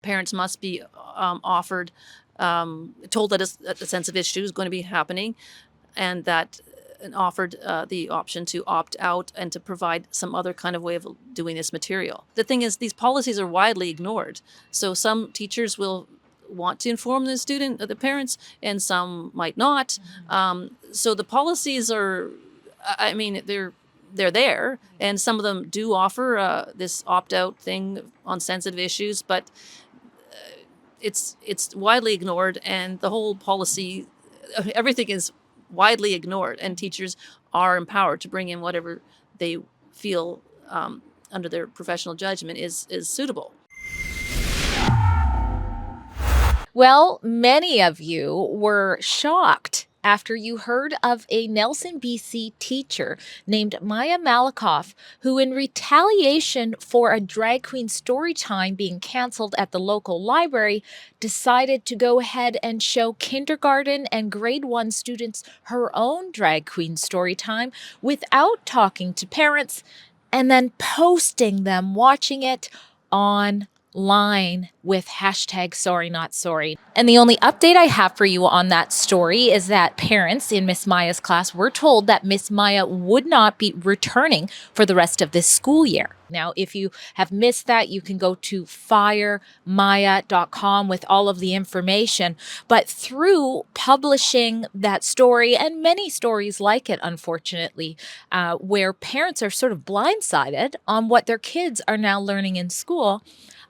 Parents must be offered, told that a sensitive issue is going to be happening, and offered the option to opt out and to provide some other kind of way of doing this material. The thing is, these policies are widely ignored. So some teachers will want to inform the parents, and some might not. So the policies are, I mean, they're there, and some of them do offer this opt-out thing on sensitive issues, but it's widely ignored, and the whole policy, everything is widely ignored, and teachers are empowered to bring in whatever they feel under their professional judgment is suitable. Well, many of you were shocked after you heard of a Nelson, BC teacher named Mayamalikoff, who, in retaliation for a drag queen story time being canceled at the local library, decided to go ahead and show kindergarten and grade 1 students her own drag queen story time without talking to parents, and then posting them watching it online with hashtag sorry not sorry. And the only update I have for you on that story is that parents in Miss Maya's class were told that Miss Maya would not be returning for the rest of this school year. Now, if you have missed that, you can go to firemaya.com with all of the information. But through publishing that story, and many stories like it, unfortunately, where parents are sort of blindsided on what their kids are now learning in school,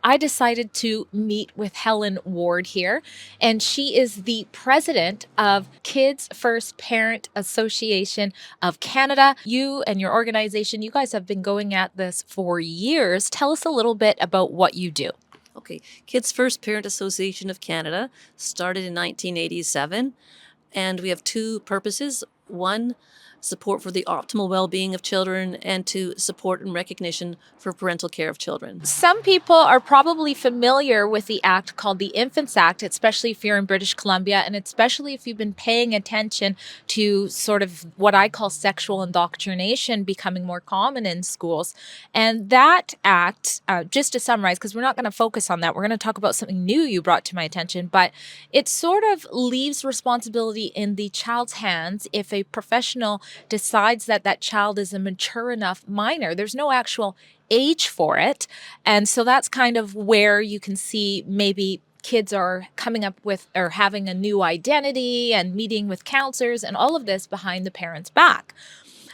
I decided to meet with Helen Ward here, and she is the president of Kids First Parent Association of Canada. You and your organization, you guys have been going at this for years. Tell us a little bit about what you do. Okay, Kids First Parent Association of Canada started in 1987, and we have two purposes. One, support for the optimal well-being of children, and to support and recognition for parental care of children. Some people are probably familiar with the act called the Infants Act, especially if you're in British Columbia, and especially if you've been paying attention to sort of what I call sexual indoctrination becoming more common in schools. And that act, just to summarize, because we're not going to focus on that, we're going to talk about something new you brought to my attention, but it sort of leaves responsibility in the child's hands if a professional decides that that child is a mature enough minor. There's no actual age for it. And so that's kind of where you can see maybe kids are coming up with or having a new identity and meeting with counselors and all of this behind the parent's back.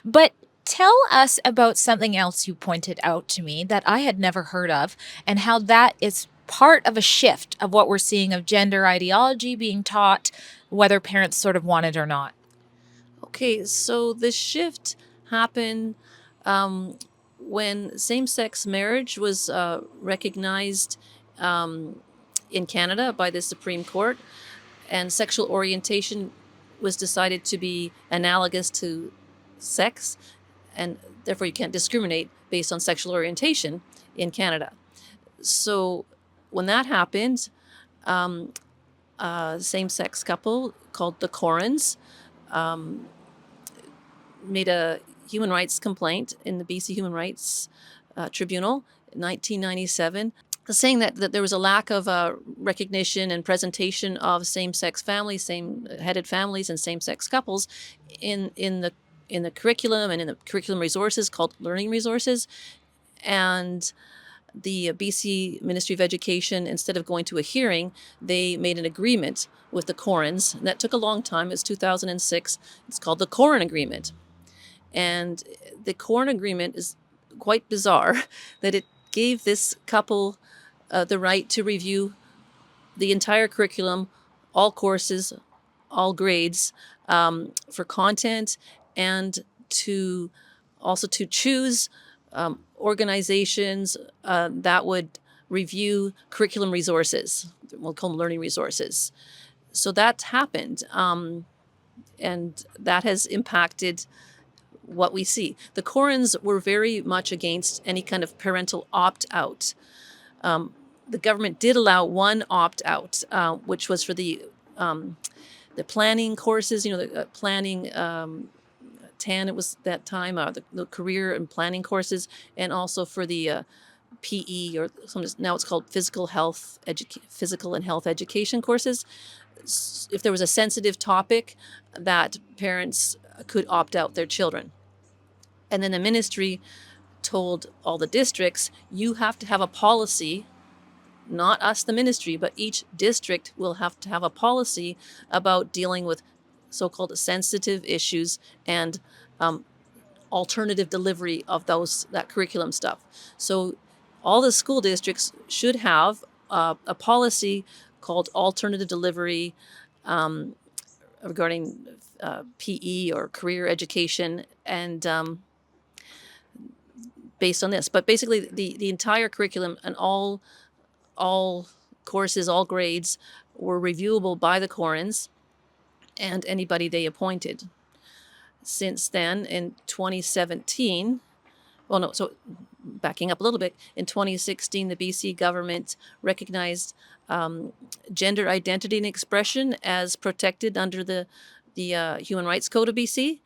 But tell us about something else you pointed out to me that I had never heard of, and how that is part of a shift of what we're seeing of gender ideology being taught, whether parents sort of want it or not. Okay, so the shift happened when same-sex marriage was recognized in Canada by the Supreme Court, and sexual orientation was decided to be analogous to sex, and therefore you can't discriminate based on sexual orientation in Canada. So when that happened, a same-sex couple called the Corons made a human rights complaint in the BC Human Rights Tribunal in 1997, saying that there was a lack of recognition and presentation of same-sex families, same-headed families, and same-sex couples in the curriculum and in the curriculum resources called learning resources. And the BC Ministry of Education, instead of going to a hearing, they made an agreement with the Corons, and that took a long time. It was 2006. It's called the Coron Agreement. And the Coron Agreement is quite bizarre, that it gave this couple the right to review the entire curriculum, all courses, all grades, for content, and to choose organizations that would review curriculum resources. We'll call them learning resources. So that happened, and that has impacted what we see. The Corons were very much against any kind of parental opt-out. The government did allow one opt-out, which was for the planning courses, the planning 10, it was that time, the career and planning courses, and also for the PE, or now it's called physical and health education courses. If there was a sensitive topic, that parents could opt out their children. And then the ministry told all the districts, you have to have a policy, not us, the ministry, but each district will have to have a policy about dealing with so-called sensitive issues and alternative delivery of that curriculum stuff. So all the school districts should have a policy called alternative delivery regarding PE or career education, and based on this. But basically, the entire curriculum and all courses, all grades were reviewable by the Corons and anybody they appointed. Since then, in 2017, well, no, so backing up a little bit, in 2016, the BC government recognized gender identity and expression as protected under the Human Rights Code of BC.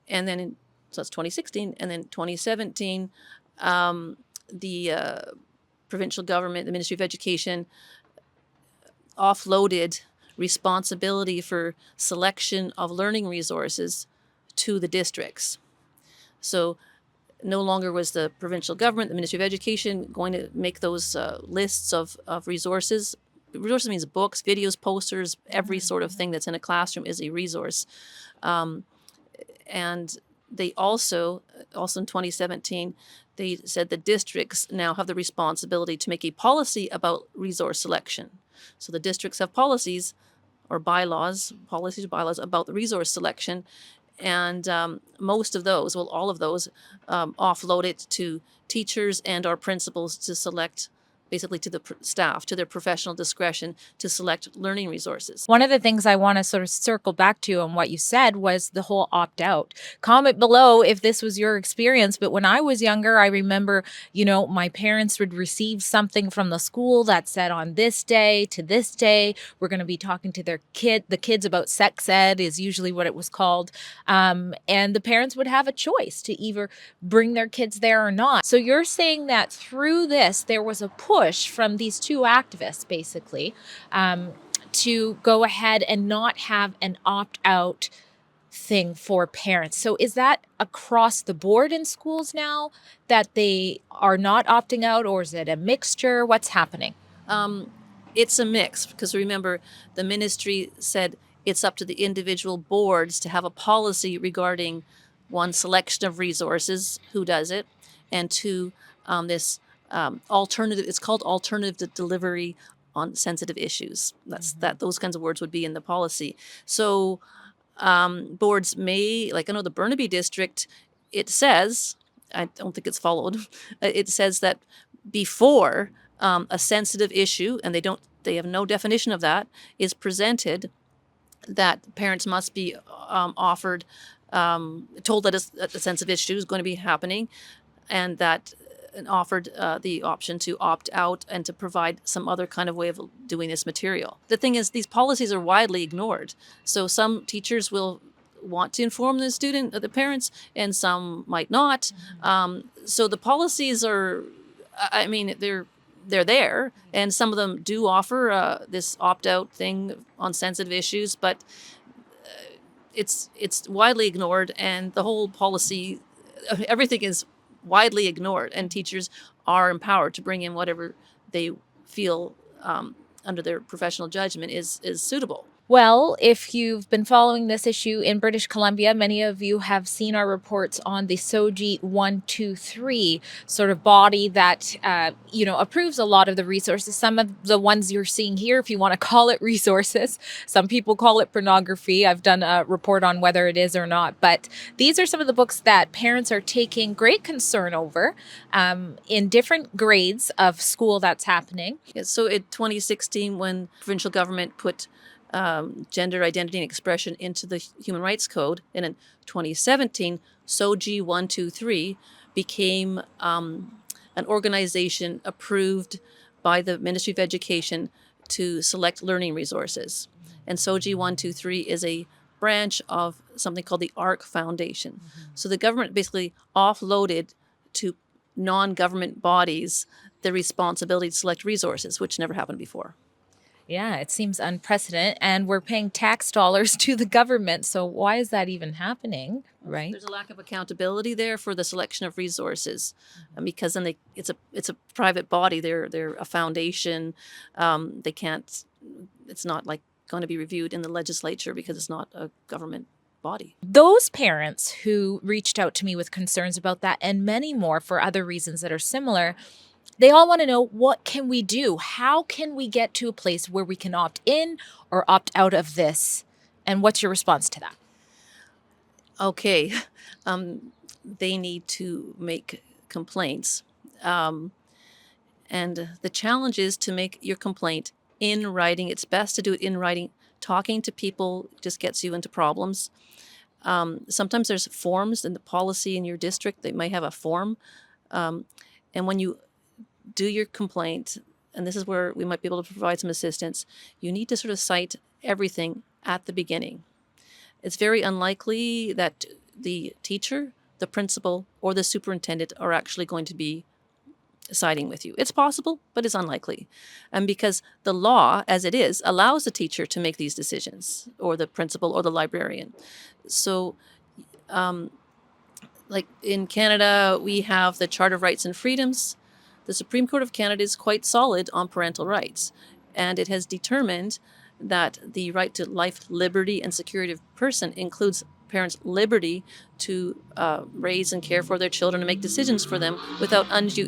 And then, so that's 2016. And then 2017, the provincial government, the Ministry of Education, offloaded responsibility for selection of learning resources to the districts. So no longer was the provincial government, the Ministry of Education, going to make those lists of resources. Resources means books, videos, posters, every sort of thing that's in a classroom is a resource. And they also in 2017, they said the districts now have the responsibility to make a policy about resource selection. So the districts have policies or bylaws about the resource selection. And most of those, well, all of those, offload it to teachers and our principals to select, basically to the staff, to their professional discretion to select learning resources. One of the things I want to sort of circle back to on what you said was the whole opt-out. Comment below if this was your experience, but when I was younger, I remember, my parents would receive something from the school that said on this day to this day, we're going to be talking to the kids about sex ed is usually what it was called. And the parents would have a choice to either bring their kids there or not. So you're saying that through this, there was a push from these two activists, basically, to go ahead and not have an opt-out thing for parents. So is that across the board in schools now that they are not opting out, or is it a mixture? What's happening? It's a mix, because remember, the ministry said it's up to the individual boards to have a policy regarding, one, selection of resources, who does it, and two, this alternative, it's called alternative delivery on sensitive issues. Those kinds of words would be in the policy. So boards may, like I know the Burnaby district, it says, I don't think it's followed, it says that before a sensitive issue, and they have no definition of that, is presented, that parents must be offered, told that a sensitive issue is going to be happening, and offered the option to opt out and to provide some other kind of way of doing this material. The thing is, these policies are widely ignored. So some teachers will want to inform the parents, and some might not. So the policies are, they're there, and some of them do offer this opt-out thing on sensitive issues, but it's widely ignored, and the whole policy, everything is widely ignored, and teachers are empowered to bring in whatever they feel under their professional judgment is suitable. Well, if you've been following this issue in British Columbia, many of you have seen our reports on the SOGI 123 sort of body that, approves a lot of the resources. Some of the ones you're seeing here, if you want to call it resources, some people call it pornography. I've done a report on whether it is or not. But these are some of the books that parents are taking great concern over in different grades of school that's happening. Yeah, so in 2016, when provincial government put gender identity and expression into the Human Rights Code, and in 2017, SOGI 123 became an organization approved by the Ministry of Education to select learning resources. And SOGI 123 is a branch of something called the ARC Foundation. So the government basically offloaded to non-government bodies the responsibility to select resources, which never happened before. Yeah, it seems unprecedented, and we're paying tax dollars to the government. So why is that even happening, right? There's a lack of accountability there for the selection of resources, because then it's a private body. They're a foundation. They can't. It's not like going to be reviewed in the legislature because it's not a government body. Those parents who reached out to me with concerns about that and many more for other reasons that are similar, they all want to know, what can we do? How can we get to a place where we can opt in or opt out of this? And what's your response to that? Okay, they need to make complaints. And the challenge is to make your complaint in writing. It's best to do it in writing. Talking to people just gets you into problems. Sometimes there's forms in the policy in your district. They might have a form. And when you do your complaint, and this is where we might be able to provide some assistance, you need to sort of cite everything at the beginning. It's very unlikely that the teacher, the principal, or the superintendent are actually going to be siding with you. It's possible, but it's unlikely. And because the law, as it is, allows the teacher to make these decisions, or the principal or the librarian. So, like in Canada, we have the Charter of Rights and Freedoms. The Supreme Court of Canada is quite solid on parental rights, and it has determined that the right to life, liberty, and security of person includes parents' liberty to raise and care for their children and make decisions for them without undue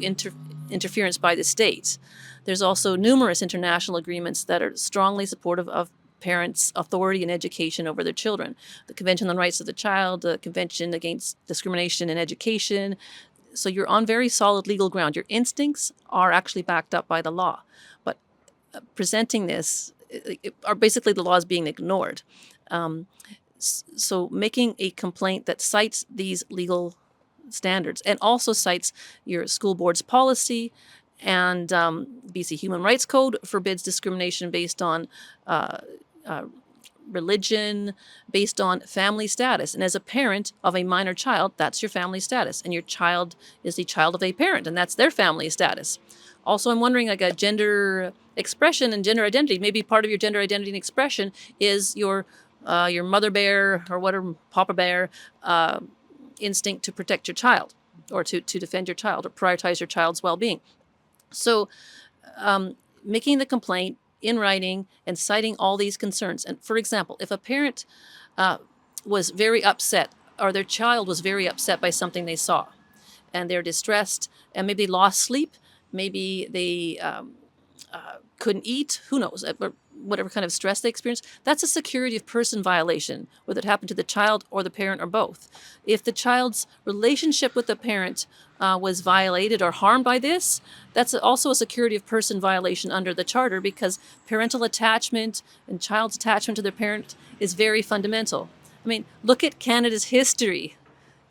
interference by the state. There's also numerous international agreements that are strongly supportive of parents' authority and education over their children. The Convention on the Rights of the Child, the Convention Against Discrimination in Education. So you're on very solid legal ground. Your instincts are actually backed up by the law. But presenting this, are basically the law is being ignored. So making a complaint that cites these legal standards and also cites your school board's policy, and BC Human Rights Code forbids discrimination based on religion, based on family status. And as a parent of a minor child, that's your family status. And your child is the child of a parent, and that's their family status. Also, I'm wondering, like, a gender expression and gender identity. Maybe part of your gender identity and expression is your mother bear or whatever, papa bear instinct to protect your child, or to defend your child, or prioritize your child's well-being. So making the complaint in writing and citing all these concerns. And for example, if a parent was very upset, or their child was very upset by something they saw, and they're distressed, and maybe they lost sleep, maybe they couldn't eat, who knows, whatever kind of stress they experience, that's a security of person violation, whether it happened to the child or the parent or both. If the child's relationship with the parent was violated or harmed by this, that's also a security of person violation under the Charter, because parental attachment and child's attachment to their parent is very fundamental. I mean, look at Canada's history.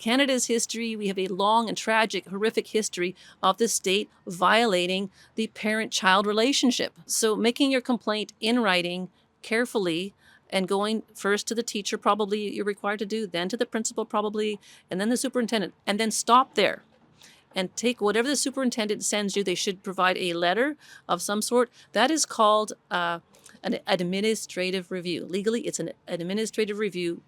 We have a long and tragic, horrific history of the state violating the parent-child relationship. So making your complaint in writing carefully, and going first to the teacher, probably you're required to do, then to the principal probably, and then the superintendent, and then stop there. And take whatever the superintendent sends you. They should provide a letter of some sort. That is called an administrative review. Legally, it's an administrative review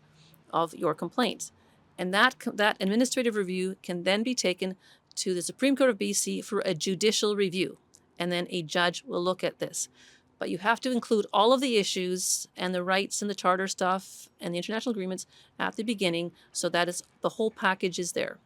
of your complaint. And that administrative review can then be taken to the Supreme Court of BC for a judicial review. And then a judge will look at this. But you have to include all of the issues and the rights and the charter stuff and the international agreements at the beginning, so that is the whole package is there.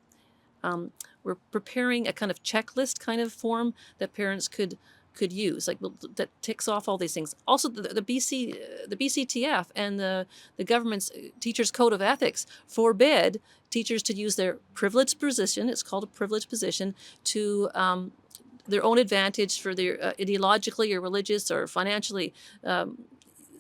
We're preparing a kind of checklist kind of form that parents could use, like, that ticks off all these things. Also, the BCTF and the government's Teachers Code of Ethics forbid teachers to use their privileged position, it's called a privileged position, to their own advantage for their ideologically or religious or financially.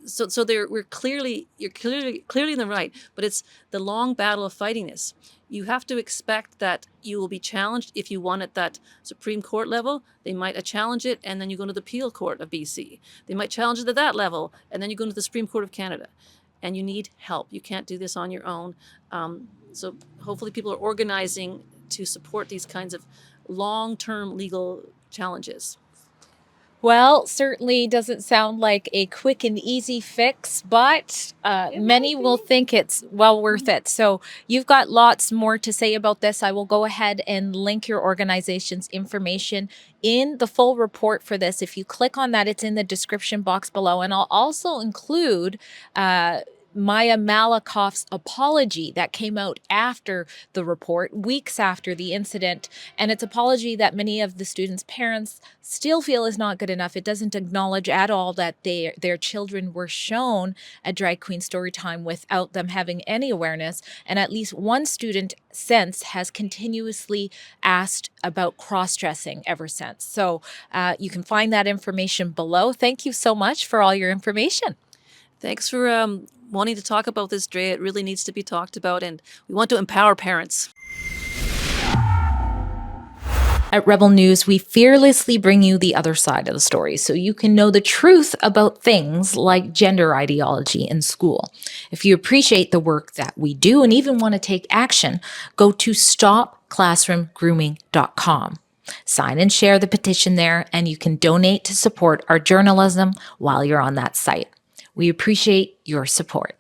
So you're clearly in the right, but it's the long battle of fighting this. You have to expect that you will be challenged if you won at that Supreme Court level. They might challenge it, and then you go to the Appeal Court of BC. They might challenge it at that level, and then you go to the Supreme Court of Canada. And you need help. You can't do this on your own. So hopefully people are organizing to support these kinds of long-term legal challenges? Well, certainly doesn't sound like a quick and easy fix, but many will think it's well worth it. So you've got lots more to say about this. I will go ahead and link your organization's information in the full report for this. If you click on that, it's in the description box below. And I'll also include Mayamalikoff's apology that came out after the report, weeks after the incident. And it's apology that many of the students' parents still feel is not good enough. It doesn't acknowledge at all that their children were shown a drag queen story time without them having any awareness. And at least one student since has continuously asked about cross-dressing ever since. So you can find that information below. Thank you so much for all your information. Thanks for wanting to talk about this, Drea. It really needs to be talked about, and we want to empower parents. At Rebel News, we fearlessly bring you the other side of the story so you can know the truth about things like gender ideology in school. If you appreciate the work that we do and even want to take action, go to stopclassroomgrooming.com. Sign and share the petition there, and you can donate to support our journalism while you're on that site. We appreciate your support.